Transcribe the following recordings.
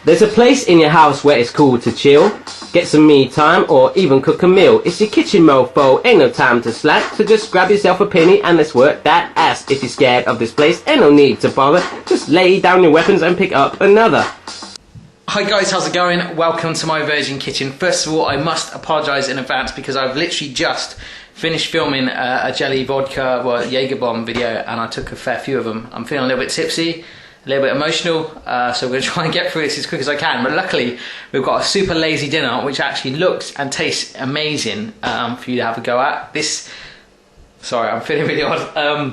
There's a place in your house where it's cool to chill, get some me time, or even cook a meal. It's your kitchen, mofo, ain't no time to slack. So just grab yourself a penny and let's work that ass. If you're scared of this place, ain't no need to bother. Just lay down your weapons and pick up another. Hi guys, how's it going? Welcome to my Virgin Kitchen. First of all, I must apologise in advance because I've literally just finished filming a jelly vodka, Jaeger bomb video, and I took a fair few of them. I'm feeling a little bit tipsy, a little bit emotional, so we're going to try and get through this as quick as I can. But luckily, we've got a super lazy dinner, which actually looks and tastes amazing for you to have a go at. Sorry, I'm feeling really odd. I'm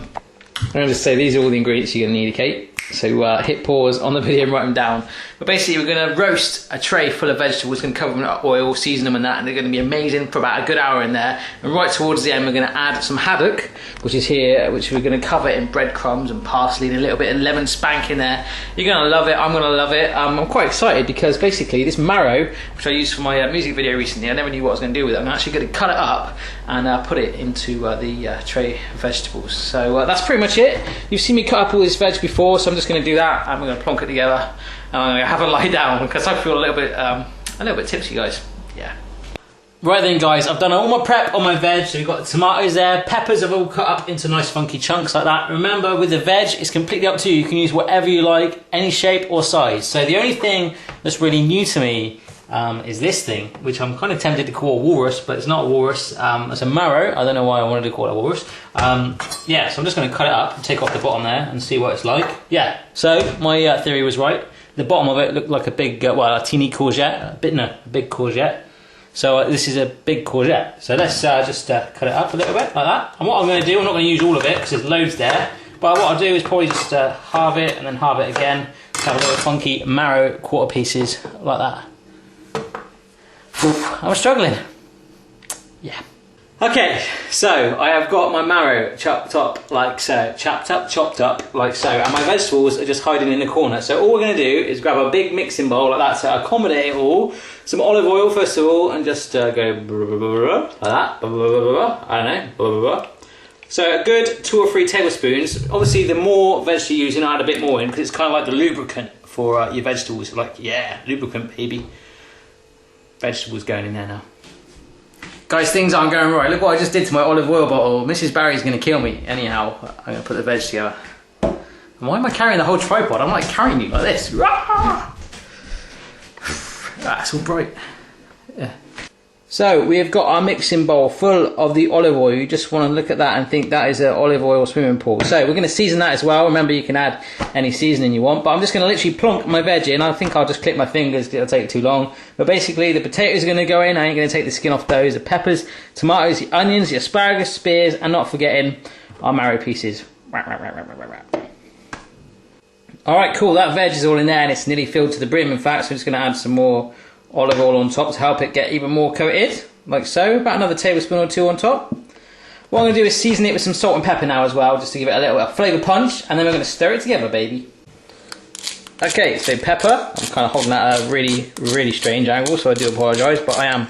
going to just say these are all the ingredients you're going to need, okay? So hit pause on the video and write them down. But basically we're going to roast a tray full of vegetables, going to cover them in oil, season them and that, and they're going to be amazing for about a good hour in there. And right towards the end we're going to add some haddock, which is here, which we're going to cover in breadcrumbs and parsley and a little bit of lemon spank in there. You're going to love it, I'm going to love it. I'm quite excited because basically this marrow, which I used for my music video recently, I never knew what I was going to do with it. I'm actually going to cut it up and put it into the tray of vegetables. So that's pretty much it. You've seen me cut up all this veg before, so I'm just going to do that and we're going to plonk it together and I'm going to have a lie down because I feel a little bit tipsy, guys. Yeah. Right then guys, I've done all my prep on my veg. So we've got the tomatoes there, peppers have all cut up into nice funky chunks like that. Remember, with the veg, it's completely up to you. You can use whatever you like, any shape or size. So the only thing that's really new to me is this thing, which I'm kind of tempted to call a walrus, but it's not a walrus. It's a marrow. I don't know why I wanted to call it a walrus. Yeah, so I'm just going to cut it up and take off the bottom there and see what it's like. Yeah, so my theory was right. The bottom of it looked like a big, a teeny courgette, a big courgette. So this is a big courgette. So let's just cut it up a little bit like that. And what I'm going to do, I'm not going to use all of it because there's loads there. But what I'll do is probably just halve it and then halve it again. Have a little funky marrow quarter pieces like that. Oof, I'm struggling. Yeah. Okay, so I have got my marrow chopped up like so, chopped up like so, and my vegetables are just hiding in the corner. So all we're going to do is grab a big mixing bowl like that to accommodate it all. Some olive oil first of all, and just go like that. I don't know. So a good 2 or 3 tablespoons. Obviously, the more veg you use, add a bit more in because it's kind of like the lubricant for your vegetables. Like, yeah, lubricant, baby. Vegetables going in there now. Guys, things aren't going right. Look what I just did to my olive oil bottle. Mrs. Barry's going to kill me. Anyhow, I'm going to put the veg together. And why am I carrying the whole tripod? I'm like carrying you like this. That's all bright. Yeah. So we have got our mixing bowl full of the olive oil. You just want to look at that and think that is an olive oil swimming pool. So we're going to season that as well. Remember, you can add any seasoning you want, but I'm just going to literally plonk my veg in. I think I'll just click my fingers, it'll take too long. But basically the potatoes are going to go in. I ain't going to take the skin off those. The peppers, tomatoes, the onions, the asparagus, spears, and not forgetting our marrow pieces. Alright, cool, that veg is all in there and it's nearly filled to the brim. In fact, so I'm just going to add some more olive oil on top to help it get even more coated, like so. About another tablespoon or 2 on top. What I'm going to do is season it with some salt and pepper now as well, just to give it a little bit of flavour punch, and then we're going to stir it together, baby. Okay, so pepper. I'm kind of holding that at a really, really strange angle, so I do apologise, but I am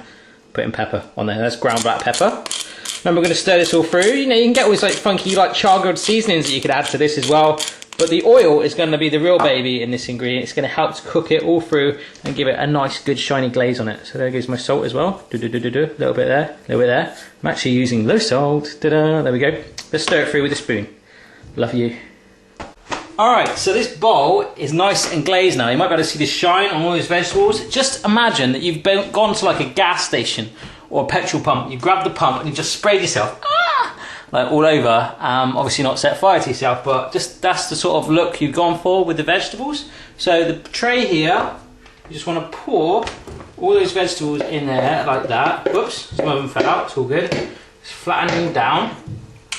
putting pepper on there. That's ground black pepper. Then we're going to stir this all through. You know, you can get all these like funky like chargrilled seasonings that you could add to this as well. But the oil is going to be the real baby in this ingredient. It's going to help to cook it all through and give it a nice, good, shiny glaze on it. So there goes my salt as well. A little bit there, a little bit there. I'm actually using low salt. There we go. Let's stir it through with a spoon. Love you. Alright, so this bowl is nice and glazed now. You might be able to see the shine on all these vegetables. Just imagine that you've gone to like a gas station or a petrol pump. You grab the pump and you just sprayed yourself. Like all over, obviously not set fire to yourself, but just that's the sort of look you've gone for with the vegetables. So the tray here, you just want to pour all those vegetables in there like that. Whoops, some of them fell out, it's all good. Just flatten them down.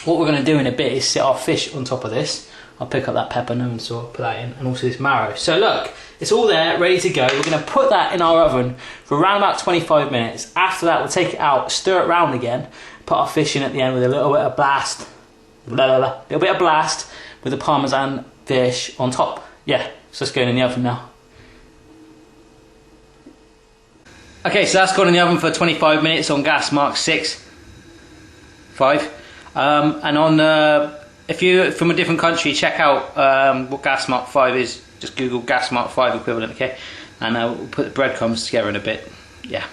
What we're going to do in a bit is set our fish on top of this. I'll pick up that pepper, no one saw, put that in, and also this marrow. So look, it's all there, ready to go. We're going to put that in our oven for around about 25 minutes. After that, we'll take it out, stir it round again, put our fish in at the end with a little bit of blast, little bit of blast with the Parmesan fish on top. Yeah, so let's go in the oven now. Okay, so that's gone in the oven for 25 minutes on gas mark 6, 5. And on, if you're from a different country, check out what gas mark 5 is Just Google gas mark 5 equivalent, okay? And we'll put the breadcrumbs together in a bit. Yeah.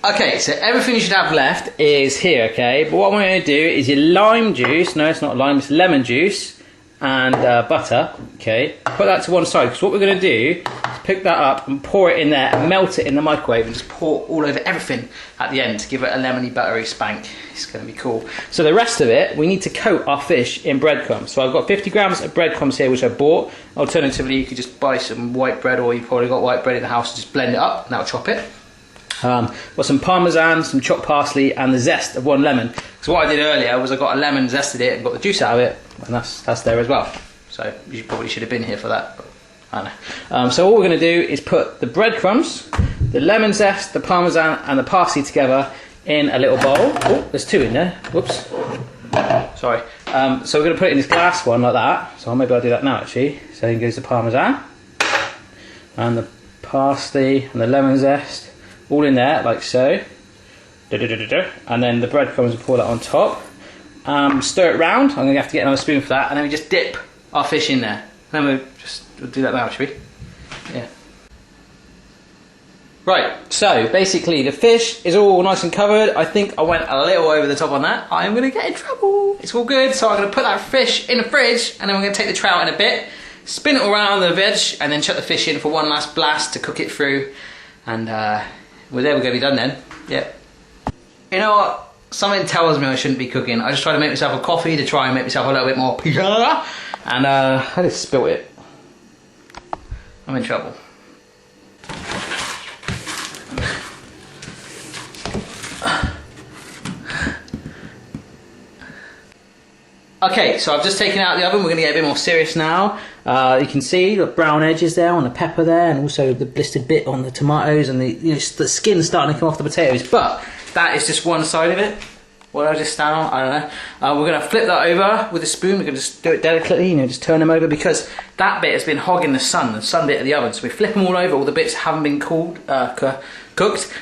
Okay, so everything you should have left is here, okay? But what I'm going to do is your lime juice, no it's not lime, it's lemon juice, and butter, okay? Put that to one side, because what we're going to do is pick that up and pour it in there and melt it in the microwave and just pour all over everything at the end to give it a lemony buttery spank. It's going to be cool. So the rest of it, we need to coat our fish in breadcrumbs. So I've got 50 grams of breadcrumbs here, which I bought. Alternatively, you could just buy some white bread, or you've probably got white bread in the house, just blend it up and that'll chop it. Got some parmesan, some chopped parsley, and the zest of 1 lemon. So what I did earlier was I got a lemon, zested it, and got the juice out of it, and that's there as well. So you probably should have been here for that, but I don't know. So all we're going to do is put the breadcrumbs, the lemon zest, the parmesan, and the parsley together in a little bowl. Oh, there's 2 in there. Whoops. Sorry. So we're going to put it in this glass one like that. So maybe I'll do that now actually. So in goes the parmesan, and the parsley, and the lemon zest. All in there, like so. And then the breadcrumbs, we'll pour that on top. Stir it round. I'm going to have to get another spoon for that. And then we just dip our fish in there. Then we'll do that now, shall we? Yeah. Right, so basically the fish is all nice and covered. I think I went a little over the top on that. I'm going to get in trouble. It's all good. So I'm going to put that fish in the fridge. And then we're going to take the tray out in a bit. Spin it all around the veg. And then chuck the fish in for one last blast to cook it through. And well, there we're going to be done then. Yep. You know what? Something tells me I shouldn't be cooking. I just try to make myself a coffee to try and make myself a little bit more pizza. And I just spilt it. I'm in trouble. Okay, so I've just taken it out of the oven. We're going to get a bit more serious now. You can see the brown edges there on the pepper there, and also the blistered bit on the tomatoes, and the skin starting to come off the potatoes. But that is just one side of it. What did I just stand on? I don't know. We're going to flip that over with a spoon. We're going to just do it delicately, just turn them over, because that bit has been hogging the sun bit of the oven. So we flip them all over. All the bits haven't been cooked,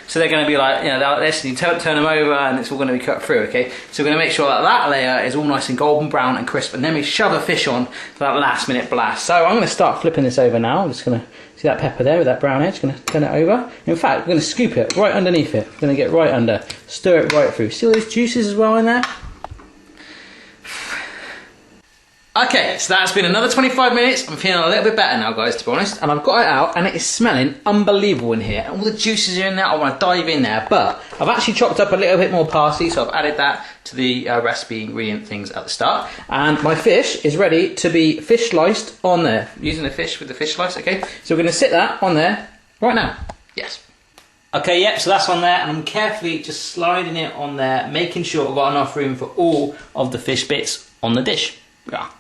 so they're going to be like, like this, and you turn them over, and it's all going to be cut through, okay? So we're going to make sure that that layer is all nice and golden brown and crisp, and then we shove the fish on for that last minute blast. So I'm going to start flipping this over now. I'm just going to, see that pepper there with that brown edge, going to turn it over. In fact, we're going to scoop it right underneath it. We're going to get right under, stir it right through. See all those juices as well in there? Okay, so that's been another 25 minutes. I'm feeling a little bit better now, guys, to be honest. And I've got it out, and it is smelling unbelievable in here. All the juices are in there. I want to dive in there. But I've actually chopped up a little bit more parsley, so I've added that to the recipe ingredient things at the start. And my fish is ready to be fish sliced on there. Using the fish with the fish slice, okay? So we're going to sit that on there right now. Yes. Okay, yep, so that's on there, and I'm carefully just sliding it on there, making sure I've got enough room for all of the fish bits on the dish. Yeah.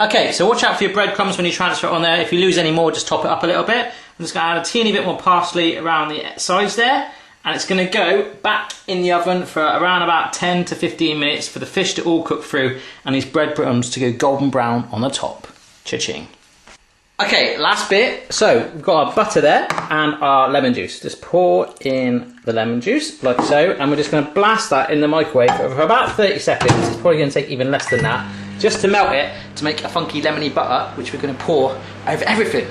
Okay, so watch out for your breadcrumbs when you transfer it on there. If you lose any more, just top it up a little bit. I'm just going to add a teeny bit more parsley around the sides there. And it's going to go back in the oven for around about 10 to 15 minutes for the fish to all cook through and these breadcrumbs to go golden brown on the top. Cha-ching. Okay, last bit. So we've got our butter there and our lemon juice. Just pour in the lemon juice like so, and we're just going to blast that in the microwave for about 30 seconds. It's probably going to take even less than that, just to melt it to make a funky lemony butter, which we're going to pour over everything.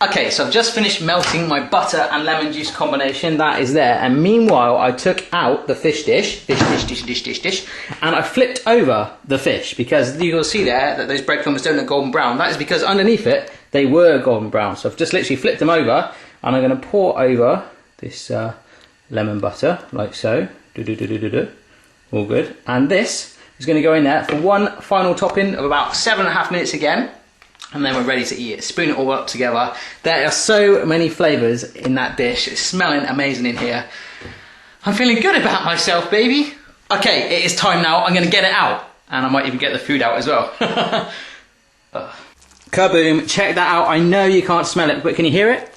Okay, so I've just finished melting my butter and lemon juice combination. That is there. And meanwhile, I took out the fish dish, and I flipped over the fish, because you'll see there that those breadcrumbs don't look golden brown. That is because underneath it, they were golden brown. So I've just literally flipped them over, and I'm going to pour over this lemon butter, like so. All good. And this is going to go in there for one final topping of about 7.5 minutes again. And then we're ready to eat it. Spoon it all up together. There are so many flavours in that dish. It's smelling amazing in here. I'm feeling good about myself, baby. Okay, it is time now. I'm going to get it out. And I might even get the food out as well. Kaboom. Check that out. I know you can't smell it, but can you hear it?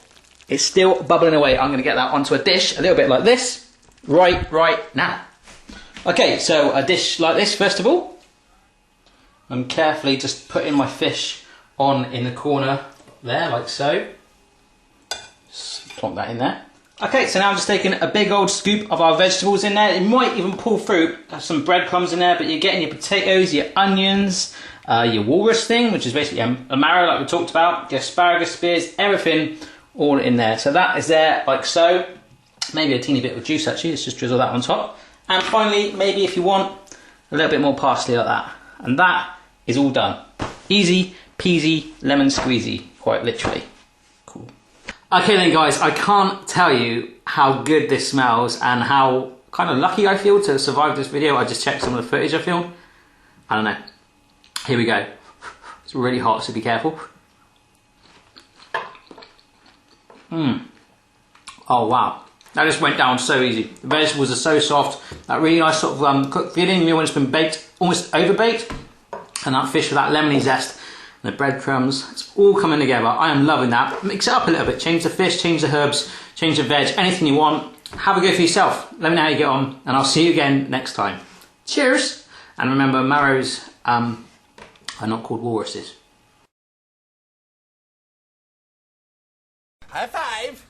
It's still bubbling away. I'm going to get that onto a dish, a little bit like this. Right now. Okay, so a dish like this, first of all. I'm carefully just putting my fish on in the corner there, like so. Just plonk that in there. Okay, so now I'm just taking a big old scoop of our vegetables in there. You might even pull through some breadcrumbs in there, but you're getting your potatoes, your onions, your walrus thing, which is basically a marrow like we talked about, your asparagus spears, everything all in there. So that is there like so. Maybe a teeny bit of juice actually, let's just drizzle that on top. And finally, maybe if you want, a little bit more parsley like that. And that is all done. Easy peasy lemon squeezy, quite literally. Cool. Okay then guys, I can't tell you how good this smells and how kind of lucky I feel to survive this video. I just checked some of the footage I filmed. I don't know. Here we go. It's really hot, so be careful. Oh wow. That just went down so easy. The vegetables are so soft. That really nice sort of cooked feeling, you know, when it's been baked, almost over-baked. And that fish with that lemony zest and the breadcrumbs, it's all coming together. I am loving that. Mix it up a little bit. Change the fish, change the herbs, change the veg, anything you want. Have a go for yourself. Let me know how you get on, and I'll see you again next time. Cheers! And remember, marrows are not called walruses. High five!